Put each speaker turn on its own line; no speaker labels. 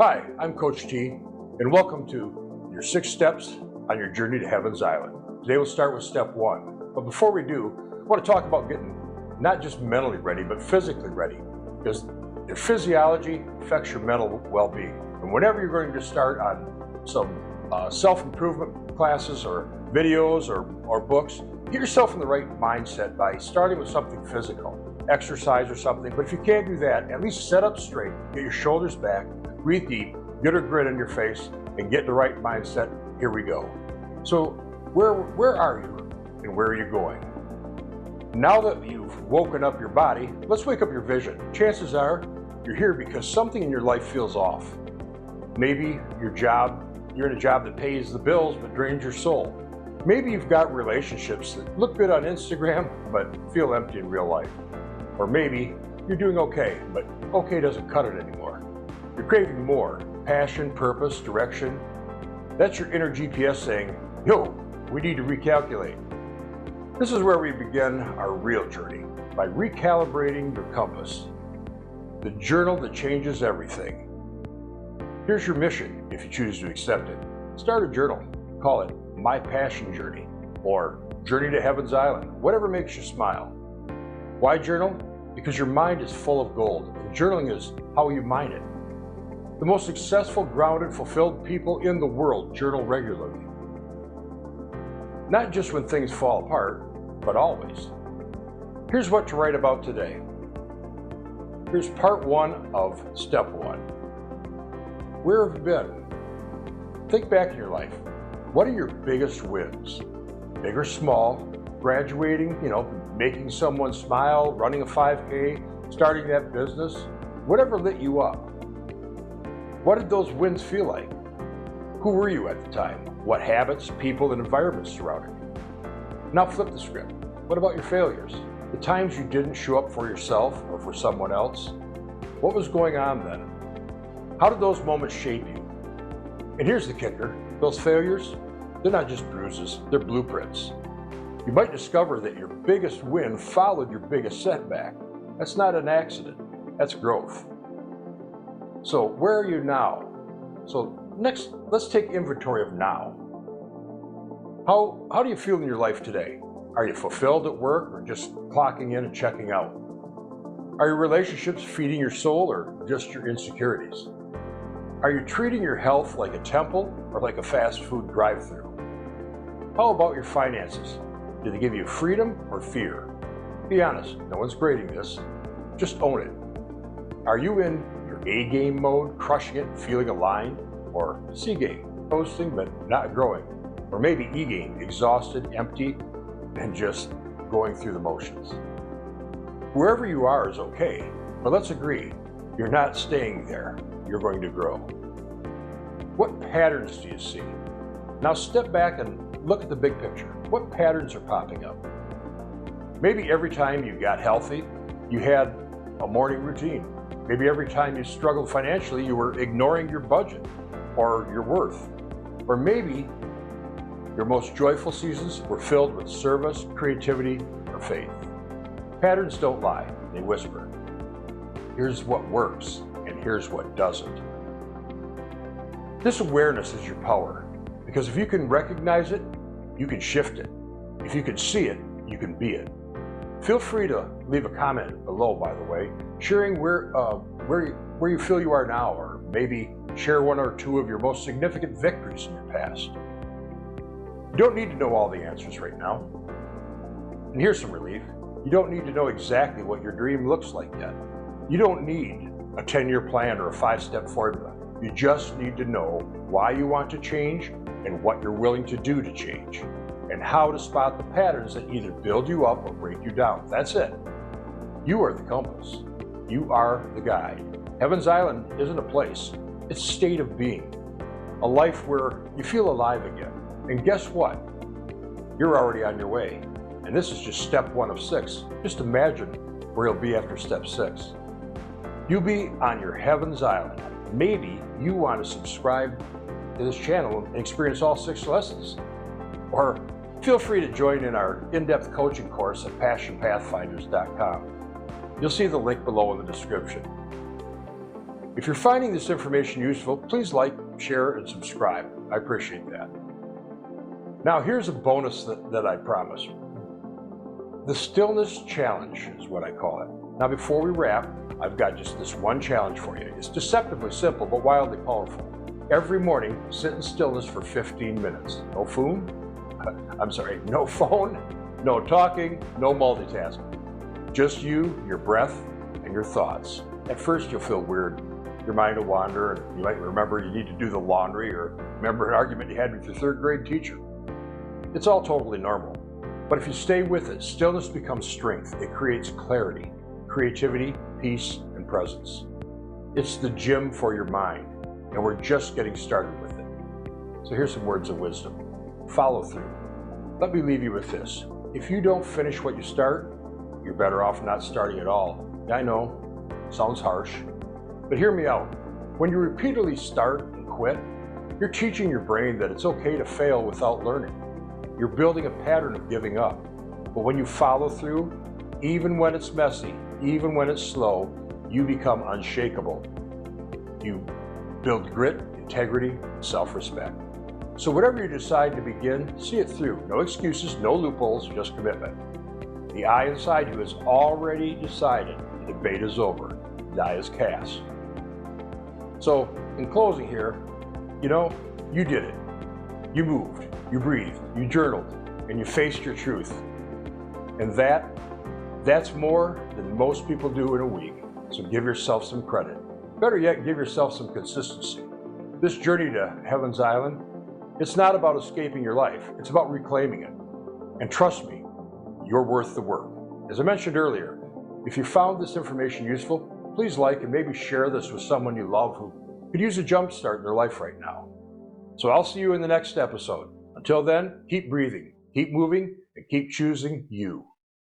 Hi, I'm Coach T, and welcome to your 6 steps on your journey to Heaven's Island. Today we'll start with step 1. But before we do, I want to talk about getting not just mentally ready, but physically ready, because your physiology affects your mental well-being. And whenever you're going to start on some self-improvement classes or videos or books, get yourself in the right mindset by starting with something physical, exercise or something. But if you can't do that, at least sit up straight, get your shoulders back, breathe deep, get a grin on your face, and get in the right mindset. Here we go. So where are you and where are you going? Now that you've woken up your body, let's wake up your vision. Chances are you're here because something in your life feels off. Maybe you're in a job that pays the bills but drains your soul. Maybe you've got relationships that look good on Instagram but feel empty in real life. Or maybe you're doing okay, but okay doesn't cut it anymore. You're craving more, passion, purpose, direction. That's your inner GPS saying, yo, we need to recalculate. This is where we begin our real journey, by recalibrating your compass. The journal that changes everything. Here's your mission if you choose to accept it. Start a journal. Call it My Passion Journey or Journey to Heaven's Island, whatever makes you smile. Why journal? Because your mind is full of gold, and journaling is how you mine it. The most successful, grounded, fulfilled people in the world journal regularly. Not just when things fall apart, but always. Here's what to write about today. Here's part 1 of step 1. Where have you been? Think back in your life. What are your biggest wins? Big or small? Graduating, making someone smile, running a 5K, starting that business, whatever lit you up. What did those wins feel like? Who were you at the time? What habits, people, and environments surrounded you? Now flip the script. What about your failures? The times you didn't show up for yourself or for someone else? What was going on then? How did those moments shape you? And here's the kicker. Those failures, they're not just bruises, they're blueprints. You might discover that your biggest win followed your biggest setback. That's not an accident, that's growth. So where are you now? So next, let's take inventory of now. How do you feel in your life today? Are you fulfilled at work or just clocking in and checking out? Are your relationships feeding your soul or just your insecurities? Are you treating your health like a temple or like a fast food drive-thru? How about your finances? Do they give you freedom or fear? Be honest, no one's grading this. Just own it. Are you in your A-game mode, crushing it and feeling aligned? Or C-game, coasting but not growing? Or maybe E-game, exhausted, empty, and just going through the motions? Wherever you are is okay, but let's agree, you're not staying there. You're going to grow. What patterns do you see? Now step back and look at the big picture. What patterns are popping up? Maybe every time you got healthy, you had a morning routine. Maybe every time you struggled financially, you were ignoring your budget or your worth. Or maybe your most joyful seasons were filled with service, creativity, or faith. Patterns don't lie, they whisper. Here's what works, and here's what doesn't. This awareness is your power, because if you can recognize it, you can shift it. If you can see it, you can be it. Feel free to leave a comment below, by the way, sharing where you feel you are now, or maybe share 1 or 2 of your most significant victories in your past. You don't need to know all the answers right now. And here's some relief. You don't need to know exactly what your dream looks like yet. You don't need a 10-year plan or a 5-step formula. You just need to know why you want to change and what you're willing to do to change, and how to spot the patterns that either build you up or break you down. That's it. You are the compass. You are the guide. Heaven's Island isn't a place. It's a state of being. A life where you feel alive again. And guess what? You're already on your way. And this is just step 1 of 6. Just imagine where you'll be after step 6. You'll be on your Heaven's Island. Maybe you want to subscribe to this channel and experience all 6 lessons. Or feel free to join in our in-depth coaching course at passionpathfinders.com. You'll see the link below in the description. If you're finding this information useful, please like, share, and subscribe. I appreciate that. Now here's a bonus that I promise. The Stillness Challenge is what I call it. Now before we wrap, I've got just this one challenge for you. It's deceptively simple, but wildly powerful. Every morning, sit in stillness for 15 minutes. No phone, no talking, no multitasking. Just you, your breath, and your thoughts. At first you'll feel weird. Your mind will wander, and you might remember you need to do the laundry or remember an argument you had with your third grade teacher. It's all totally normal. But if you stay with it, stillness becomes strength. It creates clarity, creativity, peace, and presence. It's the gym for your mind, and we're just getting started with it. So here's some words of wisdom. Follow through. Let me leave you with this. If you don't finish what you start, you're better off not starting at all. I know, sounds harsh, but hear me out. When you repeatedly start and quit, you're teaching your brain that it's okay to fail without learning. You're building a pattern of giving up. But when you follow through, even when it's messy, even when it's slow, you become unshakable. You build grit, integrity, self-respect. So whatever you decide to begin, see it through. No excuses, no loopholes, just commitment. The I inside you has already decided the debate is over. The die is cast. So in closing here, you did it. You moved, you breathed, you journaled, and you faced your truth. And that's more than most people do in a week. So give yourself some credit. Better yet, give yourself some consistency. This journey to Heaven's Island, it's not about escaping your life. It's about reclaiming it. And trust me, you're worth the work. As I mentioned earlier, if you found this information useful, please like and maybe share this with someone you love who could use a jump start in their life right now. So I'll see you in the next episode. Until then, keep breathing, keep moving, and keep choosing you.